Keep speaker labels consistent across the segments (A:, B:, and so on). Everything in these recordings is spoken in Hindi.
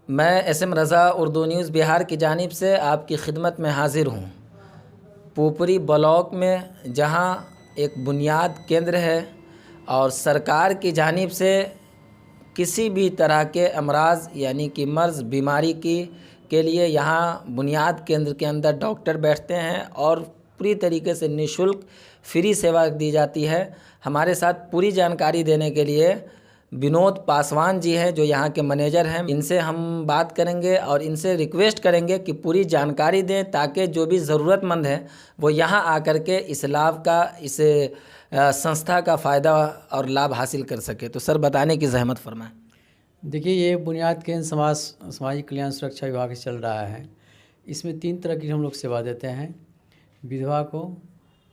A: मैं एसएम रज़ा उर्दू न्यूज़ बिहार की जानिब से आपकी खिदमत में हाज़िर हूँ। पुपरी ब्लॉक में जहाँ एक बुनियाद केंद्र है और सरकार की जानिब से किसी भी तरह के अमराज यानी कि मर्ज़ बीमारी के लिए यहाँ बुनियाद केंद्र के अंदर डॉक्टर बैठते हैं और पूरी तरीके से निःशुल्क फ्री सेवा दी जाती है। हमारे साथ पूरी जानकारी देने के लिए विनोद पासवान जी हैं, जो यहाँ के मैनेजर हैं। इनसे हम बात करेंगे और इनसे रिक्वेस्ट करेंगे कि पूरी जानकारी दें ताकि जो भी ज़रूरतमंद है वो यहाँ आकर के इस लाभ का, इस संस्था का फ़ायदा और लाभ हासिल कर सके। तो सर बताने की ज़हमत फरमाएं।
B: देखिए, ये बुनियाद केंद्र सामाजिक कल्याण सुरक्षा विभाग से चल रहा है। इसमें 3 तरह की हम लोग सेवा देते हैं, विधवा को,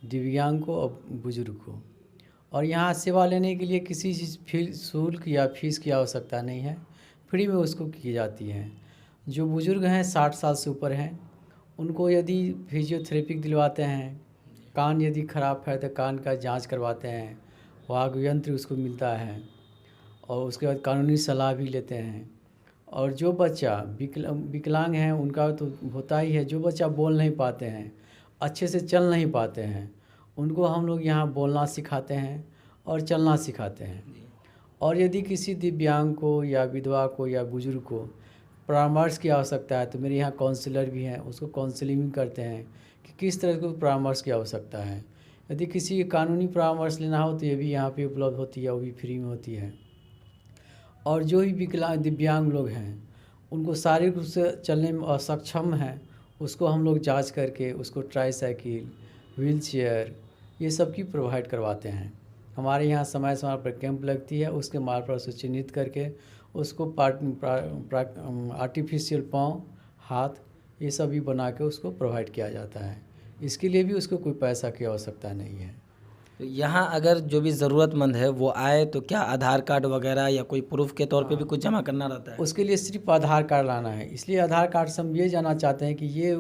B: दिव्यांग को और बुजुर्ग को। और यहाँ सेवा लेने के लिए किसी चीज़ शुल्क या फीस की आवश्यकता नहीं है, फ्री में उसको की जाती है। जो बुजुर्ग हैं 60 साल से ऊपर हैं, उनको यदि फिजियोथेरेपी दिलवाते हैं, कान यदि ख़राब है तो कान का जांच करवाते हैं, वाद्य यंत्र उसको मिलता है और उसके बाद कानूनी सलाह भी लेते हैं। और जो बच्चा विकलांग हैं उनका तो होता ही है, जो बच्चा बोल नहीं पाते हैं, अच्छे से चल नहीं पाते हैं, उनको हम लोग यहाँ बोलना सिखाते हैं और चलना सिखाते हैं। और यदि किसी दिव्यांग को या विधवा को या बुजुर्ग को परामर्श की आवश्यकता है तो मेरे यहाँ काउंसलर भी हैं, उसको काउंसलिंग करते हैं कि किस तरह के परामर्श की आवश्यकता है। यदि किसी कानूनी परामर्श लेना हो तो ये भी यहाँ पे उपलब्ध होती है, वो भी फ्री में होती है। और जो भी दिव्यांग लोग हैं उनको शारीरिक रूप से चलने में असक्षम हैं, उसको हम लोग जांच करके उसको ट्राईसाइकिल, व्हीलचेयर ये सब की प्रोवाइड करवाते हैं। हमारे यहाँ समय समय पर कैंप लगती है, उसके मार्ग पर उसे चिन्हित करके उसको आर्टिफिशियल पाँव, हाथ ये सब भी बना के उसको प्रोवाइड किया जाता है। इसके लिए भी उसको कोई पैसा की आवश्यकता नहीं है।
A: तो यहाँ अगर जो भी ज़रूरतमंद है वो आए तो क्या आधार कार्ड वगैरह या कोई प्रूफ के तौर पे भी कुछ जमा करना रहता है?
B: उसके लिए सिर्फ आधार कार्ड लाना है। इसलिए आधार कार्ड से हम ये जानना चाहते हैं कि ये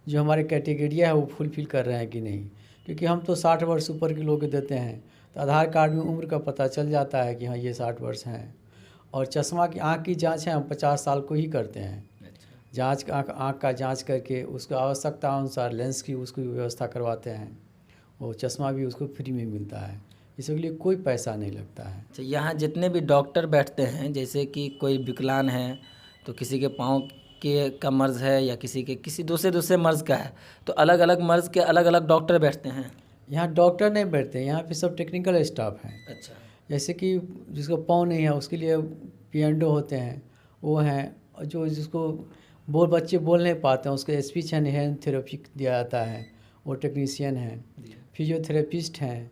B: जो हमारे कैटेगरिया है वो फुलफिल कर रहे हैं कि नहीं, क्योंकि हम तो 60 वर्ष ऊपर के लोग देते हैं तो आधार कार्ड में उम्र का पता चल जाता है कि हाँ ये 60 वर्ष हैं। और चश्मा की आँख की जाँच है, हम 50 साल को ही करते हैं। जाँच आँख का जाँच करके उसको आवश्यकता अनुसार लेंस की उसकी व्यवस्था करवाते हैं, वो चश्मा भी उसको फ्री में मिलता है, इसके लिए कोई पैसा नहीं लगता है।
A: अच्छा, यहाँ जितने भी डॉक्टर बैठते हैं, जैसे कि कोई विकलांग है तो किसी के पाँव के का मर्ज़ है या किसी के किसी दूसरे मर्ज़ का है, तो अलग अलग मर्ज़ के अलग अलग डॉक्टर बैठते हैं।
B: यहाँ डॉक्टर नहीं बैठते, यहाँ पे सब टेक्निकल स्टाफ हैं।
A: अच्छा,
B: जैसे कि जिसको पाँव नहीं है उसके लिए पीएनडो होते हैं, वो हैं। और जिसको बच्चे बोल नहीं पाते हैं उसको स्पीच एंड हैंड थेरेपी दिया जाता है, वो टेक्नीशियन हैं। फिजियोथेरेपिस्ट हैं,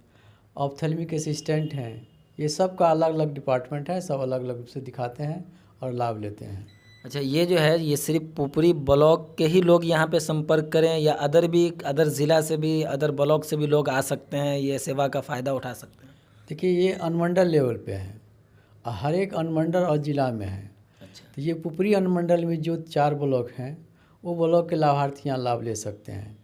B: ऑप्थेल्मिक असिस्टेंट हैं। ये सब का अलग अलग डिपार्टमेंट है, सब अलग अलग रूप से दिखाते हैं और लाभ लेते हैं।
A: अच्छा, ये जो है ये सिर्फ पुपरी ब्लॉक के ही लोग यहाँ पे संपर्क करें या अदर ज़िला से भी, अदर ब्लॉक से भी लोग आ सकते हैं, ये सेवा का फ़ायदा उठा सकते हैं?
B: देखिए, ये अनुमंडल लेवल पे है, हर एक अनुमंडल और ज़िला में है।
A: अच्छा,
B: तो ये पुपरी अनुमंडल में जो 4 ब्लॉक हैं वो ब्लॉक के लाभार्थी यहाँ लाभ ले सकते हैं।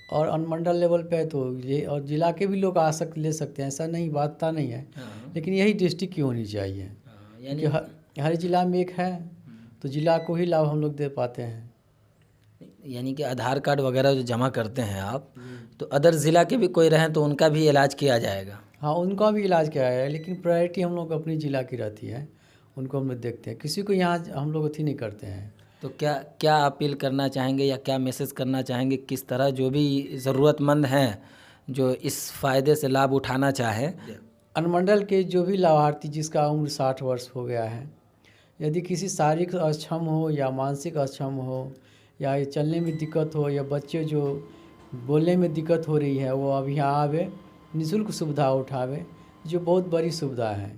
B: और अनुमंडल लेवल पे है तो ये और ज़िला के भी लोग ले सकते हैं, ऐसा नहीं बातता नहीं है।
A: हाँ,
B: लेकिन यही डिस्ट्रिक्ट की होनी चाहिए,
A: हाँ,
B: क्योंकि हर ज़िला में एक है तो ज़िला को ही लाभ हम लोग दे पाते हैं।
A: यानी कि आधार कार्ड वगैरह जो जमा करते हैं आप, तो अदर ज़िला के भी कोई रहें तो उनका भी इलाज किया जाएगा?
B: हाँ, उनका भी इलाज किया है, लेकिन प्रायोरिटी हम लोग अपनी ज़िला की रहती है, उनको हम लोग देखते हैं। किसी को यहाँ हम लोग अथी नहीं करते हैं।
A: तो क्या अपील करना चाहेंगे या क्या मैसेज करना चाहेंगे, किस तरह जो भी ज़रूरतमंद हैं जो इस फ़ायदे से लाभ उठाना चाहे?
B: अनुमंडल के जो भी लाभार्थी जिसका उम्र 60 वर्ष हो गया है, यदि किसी शारीरिक अक्षम हो या मानसिक अक्षम हो या चलने में दिक्कत हो या बच्चे जो बोलने में दिक्कत हो रही है, वो अब यहाँ आवे, निःशुल्क सुविधा उठावे, जो बहुत बड़ी सुविधा है।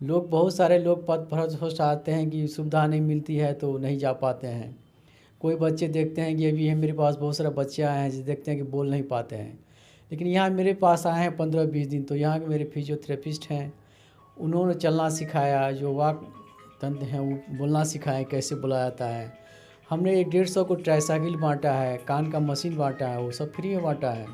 B: बहुत सारे लोग पद भ्रष्ट आते हैं कि सुविधा नहीं मिलती है तो नहीं जा पाते हैं। कोई बच्चे देखते हैं कि अभी है मेरे पास बहुत सारे बच्चे आए हैं जो देखते हैं कि बोल नहीं पाते हैं, लेकिन यहाँ मेरे पास आए हैं 15-20 दिन, तो यहाँ के मेरे फिजियोथेरेपिस्ट हैं, उन्होंने चलना सिखाया, जो वाक तंत्र हैं वो बोलना सिखाया कैसे बोला जाता है। हमने 150 को ट्राईसाइकिल बांटा है, कान का मशीन बांटा है, वो सब फ्री में बांटा है।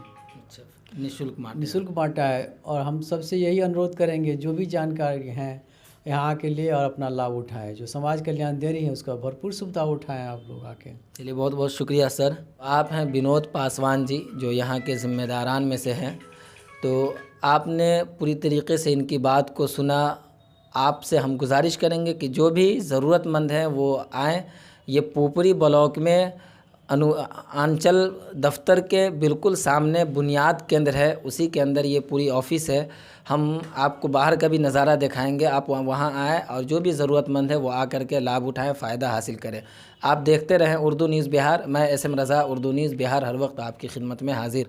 A: निःशुल्क
B: बांटा है। और हम सबसे यही अनुरोध करेंगे, जो भी जानकारी हैं यहाँ के लिए और अपना लाभ उठाएं। जो समाज कल्याण दे रही है उसका भरपूर सुविधा उठाएं आप लोग आके।
A: चलिए, बहुत बहुत शुक्रिया सर। आप हैं विनोद पासवान जी, जो यहाँ के ज़िम्मेदारान में से हैं। तो आपने पूरी तरीके से इनकी बात को सुना। आपसे हम गुजारिश करेंगे कि जो भी ज़रूरतमंद हैं वो आएँ। ये पोपरी ब्लॉक में आंचल दफ्तर के बिल्कुल सामने बुनियाद केंद्र है, उसी के अंदर ये पूरी ऑफिस है। हम आपको बाहर का भी नज़ारा दिखाएंगे, आप वहाँ आएँ और जो भी ज़रूरतमंद है वो आ करके लाभ उठाएं, फ़ायदा हासिल करें। आप देखते रहें उर्दू न्यूज़ बिहार। मैं SM रज़ा, उर्दू न्यूज़ बिहार, हर वक्त आपकी खिदमत में हाजिर।